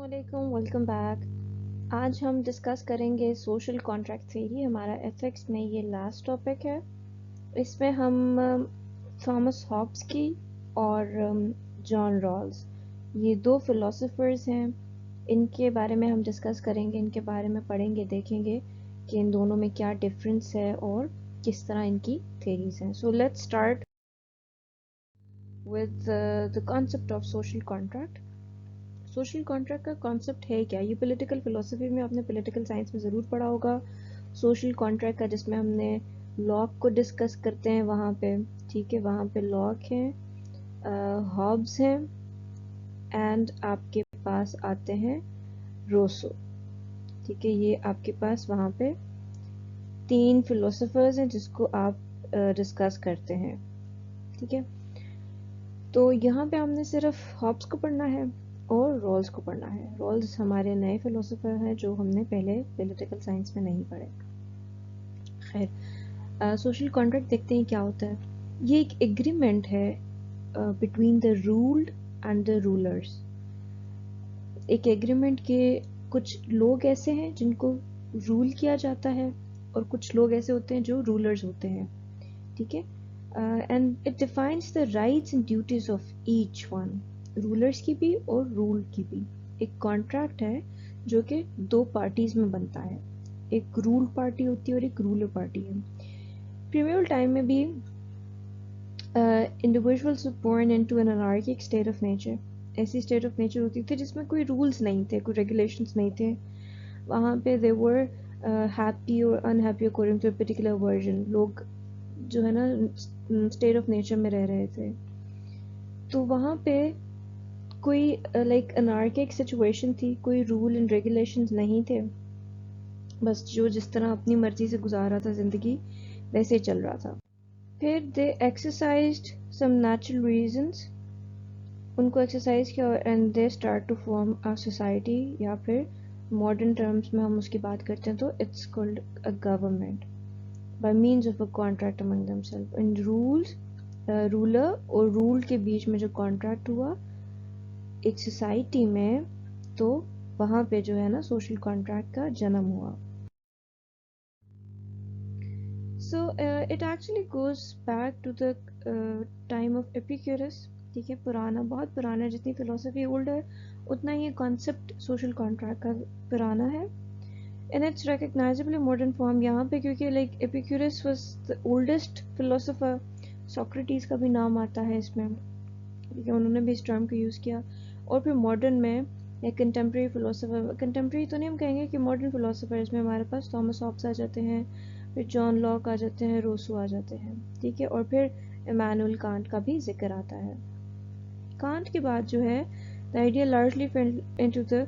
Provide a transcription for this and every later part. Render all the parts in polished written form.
अस्सलामुअलैकुम, welcome back. आज हम डिस्कस करेंगे सोशल कॉन्ट्रैक्ट थ्योरी। हमारा एथिक्स में ये लास्ट टॉपिक है। इसमें हम थॉमस हॉब्स की और जॉन रॉल्स, ये दो फिलोसोफर्स हैं, इनके बारे में हम डिस्कस करेंगे, इनके बारे में पढ़ेंगे, देखेंगे कि इन दोनों में क्या डिफरेंस है और किस तरह इनकी थ्योरीज हैं। So let's start with the concept of social contract. Social contract का कॉन्सेप्ट है क्या? ये पॉलिटिकल फिलोसफी में, आपने पॉलिटिकल साइंस में ज़रूर पढ़ा होगा सोशल कॉन्ट्रैक्ट का, जिसमें हमने लॉक को डिस्कस करते हैं वहाँ पे। ठीक है, वहाँ पे लॉक हैं, हॉब्स हैं, एंड आपके पास आते हैं रोसो। ठीक है, ये आपके पास वहाँ पे तीन फिलोसोफर्स हैं जिसको आप डिस्कस करते हैं। ठीक है, तो यहाँ पे हमने सिर्फ हॉब्स को पढ़ना है और रॉल्स को पढ़ना है। रॉल्स हमारे नए फिलोसोफर हैं जो हमने पहले पॉलिटिकल साइंस में नहीं पढ़े। खैर, सोशल कॉन्ट्रैक्ट देखते हैं क्या होता है। ये एक एग्रीमेंट है between the ruled and the rulers. एक एग्रीमेंट के कुछ लोग ऐसे हैं जिनको रूल किया जाता है और कुछ लोग ऐसे होते हैं जो रूलर्स होते हैं। ठीक है, and it defines the rights and duties of each one, rulers की भी और रूल की भी। एक कॉन्ट्रैक्ट है जो कि दो पार्टीज में बनता है, एक रूल पार्टी होती है और एक रूलर पार्टी है। प्रीमियल टाइम में भी individuals were born into an anarchic state of nature. ऐसी स्टेट ऑफ नेचर होती थी जिसमें कोई रूल्स नहीं थे, कोई रेगुलेशंस नहीं थे। वहाँ पे दे वर हैप्पी और unhappy according to a particular version. लोग जो है ना स्टेट ऑफ नेचर में रह रहे थे। तो वहाँ पे कोई लाइक अनार्किक सिचुएशन थी, कोई रूल एंड रेगुलेशंस नहीं थे। बस जो जिस तरह अपनी मर्जी से गुजार रहा था ज़िंदगी, वैसे ही चल रहा था। फिर they exercised some natural reasons, उनको एक्सरसाइज किया and they start to form a society, या फिर मॉडर्न टर्म्स में हम उसकी बात करते हैं तो it's called a government by means of a contract among themselves. In rules, ruler और रूल के बीच में जो कॉन्ट्रैक्ट हुआ एक सोसाइटी में, तो वहाँ पे जो है ना सोशल कॉन्ट्रैक्ट का जन्म हुआ। So it actually goes back to the time of Epicurus. ठीक है, पुराना, बहुत पुराना है। जितनी फिलोसफी ओल्ड है उतना ही कॉन्सेप्ट सोशल कॉन्ट्रैक्ट का पुराना है। इन इट्स रिकग्नाइजेबली मॉडर्न फॉर्म यहाँ पे, क्योंकि like Epicurus was the oldest philosopher. Socrates का भी नाम आता है इसमें, क्योंकि उन्होंने भी इस टर्म को यूज़ किया। और फिर मॉडर्न में या कंटेम्प्रेरी फिलोसोफर, कंटेम्प्रेरी तो नहीं हम कहेंगे कि मॉडर्न फिलोसोफर, इसमें हमारे पास थॉमस हॉब्स आ जाते हैं, फिर जॉन लॉक आ जाते हैं, रोसो आ जाते हैं। ठीक है, और फिर इमैनुअल कांट का भी जिक्र आता है। कांट के बाद जो है the idea largely fail into the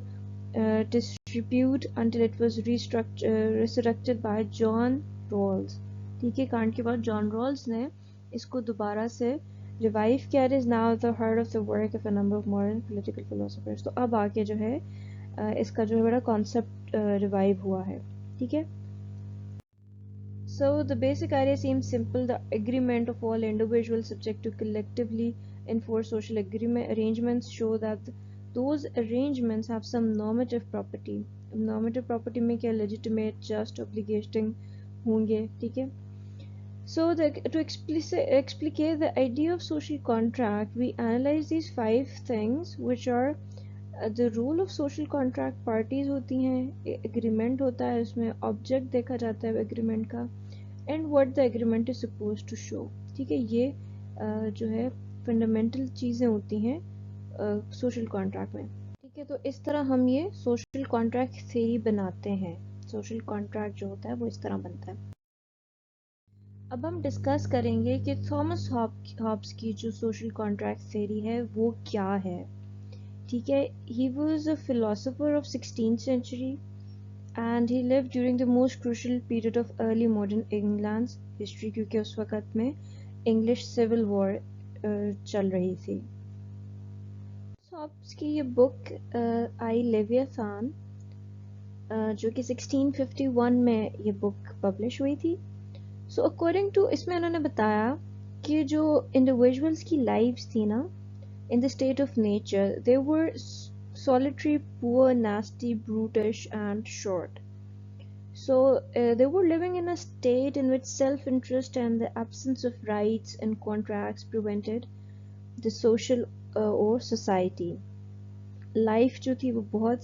disrepute until it was resurrected by John Rawls. ठीक है, कांट के बाद जॉन रॉल्स ने इसको दोबारा से रिवाइव किया। Is now the heart of the work of a number of modern political philosophers. तो अब आके जो है इसका जो है बड़ा कॉन्सेप्ट रिवाइव हुआ है। ठीक है, so the basic idea seems simple: the agreement of all individuals subject to collectively enforced social arrangements show that those arrangements have some normative property. Normative property में क्या, legitimate, just, obligating होंगे। ठीक है, so to explicate the idea of social contract, we analyze these 5 things which are the rule of social contract. parties होती हैं, agreement होता है, उसमें object देखा जाता है agreement का, and what the agreement is suppose to show. ठीक है, ये जो है फंडामेंटल चीज़ें होती हैं सोशल कॉन्ट्रैक्ट में। ठीक है, तो इस तरह हम ये सोशल कॉन्ट्रैक्ट थ्योरी बनाते हैं। सोशल कॉन्ट्रैक्ट जो होता है वो इस तरह बनता है। अब हम डिस्कस करेंगे कि थॉमस हॉब्स की जो सोशल कॉन्ट्रैक्ट थ्योरी है वो क्या है। ठीक है, he was a philosopher of 16th century and he lived during the most crucial period of early modern England's history, क्योंकि उस वक़्त में इंग्लिश सिविल वॉर चल रही थी। हॉब्स की ये बुक आई लेवियाथान, जो कि 1651 में ये बुक पब्लिश हुई थी। सो अकॉर्डिंग टू, इसमें उन्होंने बताया कि जो इंडिविजुअल्स की लाइफ्स थी ना in the state of nature, they were solitary, poor, nasty, brutish, and short. So they were living in a state in which self-interest and the absence of rights and contracts prevented the social or society. Life जो थी वो बहुत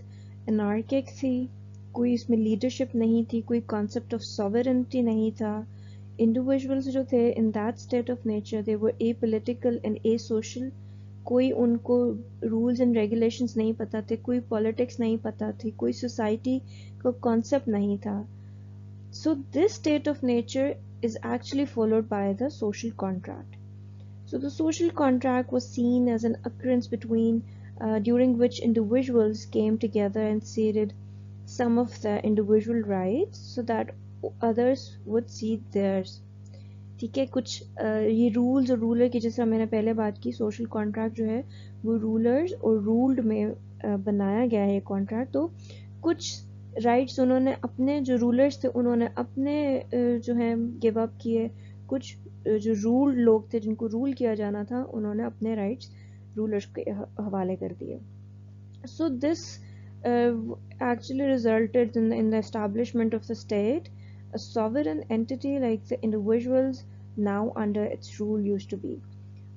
anarchic थी, कोई इसमें leadership नहीं थी, कोई कॉन्सेप्ट ऑफ सॉवरेनिटी नहीं था. इंडिविजुअल्स जो थे in that state of nature they were A political and A social. कोई उनको रूल्स एंड रेगुलेशंस नहीं पता थे, कोई पॉलिटिक्स नहीं पता थी, कोई सोसाइटी का कॉन्सेप्ट नहीं था. So this state of nature is actually followed by the social contract. So the social contract was seen as an occurrence during which individuals came together and ceded some of their individual rights so that others would cede theirs. ठीक है. कुछ ये rules और ruler की, जैसे मैंने पहले बात की, सोशल कॉन्ट्रैक्ट जो है वो रूलर्स और रूल्ड में बनाया गया है कॉन्ट्रैक्ट. तो कुछ राइट्स उन्होंने अपने, जो रूलर्स थे उन्होंने अपने जो है गिव अप किए. कुछ जो रूल लोग थे जिनको रूल किया जाना था उन्होंने अपने राइट्स रूलर्स के हवाले कर दिए. So this actually resulted in the establishment of the state, a sovereign entity like the individuals now under its rule used to be,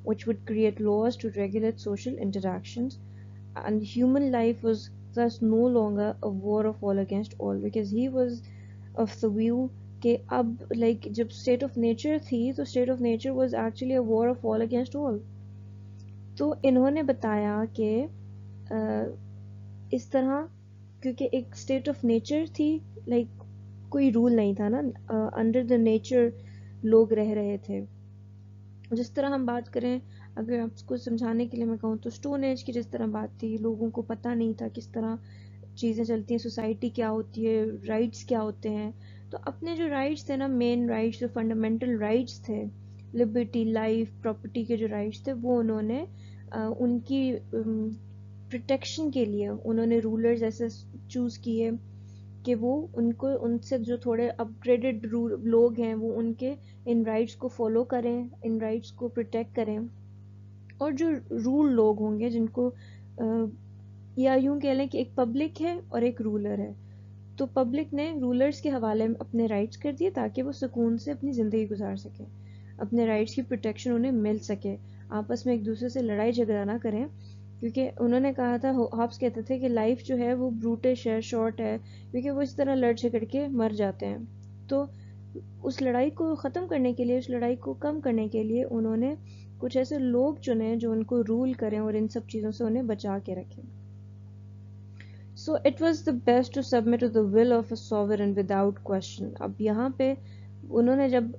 which would create laws to regulate social interactions, and human life was thus no longer a war of all against all, because he was of the view कि अब like जब state of nature थी तो state of nature was actually a war of all against all. तो इन्होंने बताया कि इस तरह, क्योंकि एक स्टेट ऑफ नेचर थी, लाइक कोई रूल नहीं था ना, अंडर द नेचर लोग रह रहे थे. जिस तरह हम बात करें, अगर आपको समझाने के लिए मैं कहूँ तो स्टोन एज की जिस तरह बात थी, लोगों को पता नहीं था किस तरह चीज़ें चलती हैं, सोसाइटी क्या होती है, राइट्स क्या होते हैं. तो अपने जो राइट्स थे ना, मेन राइट्स जो फंडामेंटल राइट्स थे, लिबर्टी, लाइफ, प्रॉपर्टी के जो राइट्स थे, वो उन्होंने उनकी प्रोटेक्शन के लिए उन्होंने रूलर्स ऐसे चूज़ किए कि वो उनको, उनसे जो थोड़े अपग्रेडेड लोग हैं वो उनके इन राइट्स को फॉलो करें, इन राइट्स को प्रोटेक्ट करें. और जो रूल लोग होंगे जिनको या यूं कह लें कि एक पब्लिक है और एक रूलर है, तो पब्लिक ने रूलर्स के हवाले में अपने राइट्स कर दिए ताकि वो सुकून से अपनी ज़िंदगी गुजार सकें, अपने राइट्स की प्रोटेक्शन उन्हें मिल सके, आपस में एक दूसरे से लड़ाई झगड़ा ना करें. क्योंकि उन्होंने कहा था, हॉब्स कहते थे कि लाइफ जो है वो ब्रूटिश है, शॉर्ट है, क्योंकि वो इस तरह लड़ झगड़ के मर जाते हैं. तो उस लड़ाई को ख़त्म करने के लिए, उस लड़ाई को कम करने के लिए उन्होंने कुछ ऐसे लोग चुने जो उनको रूल करें और इन सब चीज़ों से उन्हें बचा के रखें. So it was the best to submit to the will of a sovereign without question. अब यहाँ पे उन्होंने जब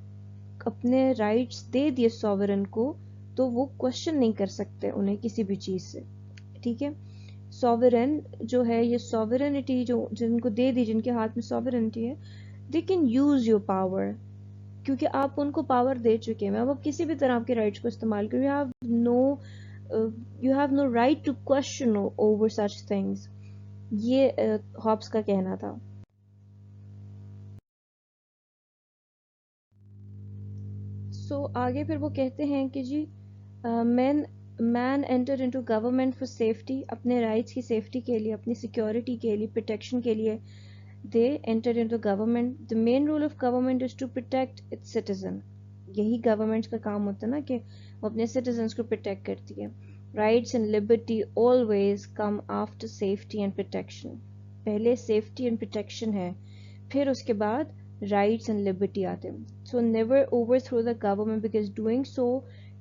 अपने राइट्स दे दिए सॉवरन को, तो वो क्वेश्चन नहीं कर सकते उन्हें किसी भी चीज़ से. ठीक है. सॉवरन जो है, ये सॉवरेनिटी जो जिनको दे दी, जिनके हाथ में सॉवरेनिटी है, they can use your power, क्योंकि आप उनको पावर दे चुके हैं. अब किसी भी तरह आपके राइट्स को इस्तेमाल करो. You have no right to question over such things. ये हॉब्स का कहना था. सो आगे फिर वो कहते हैं कि जी man enter into government for safety, अपने राइट्स की सेफ्टी के लिए, अपनी सिक्योरिटी के लिए, प्रोटेक्शन के लिए they enter into government. The main role of government is to protect its citizen. यही गवर्नमेंट का काम होता है ना, कि वो अपने सिटीजन्स को प्रोटेक्ट करती है. Rights and liberty always come after safety and protection. पहले सेफ्टी एंड प्रोटेक्शन है, फिर उसके बाद राइट्स एंड लिबर्टी आते हैं. So never overthrow the government because doing so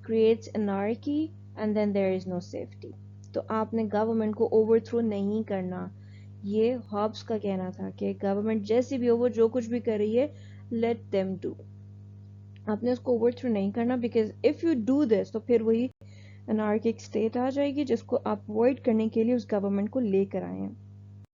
creates anarchy and then there is no safety. तो आपने government को ओवरथ्रो नहीं करना. ये हॉब्स का कहना था कि गवर्नमेंट जैसी भी हो, वो जो कुछ भी कर रही है, लेट देम डू. आपने उसको ओवरथ्रो नहीं करना, because if you do this तो फिर वही एनार्किक स्टेट आ जाएगी जिसको आप अवॉइड करने के लिए उस गवर्नमेंट को लेकर आए हैं.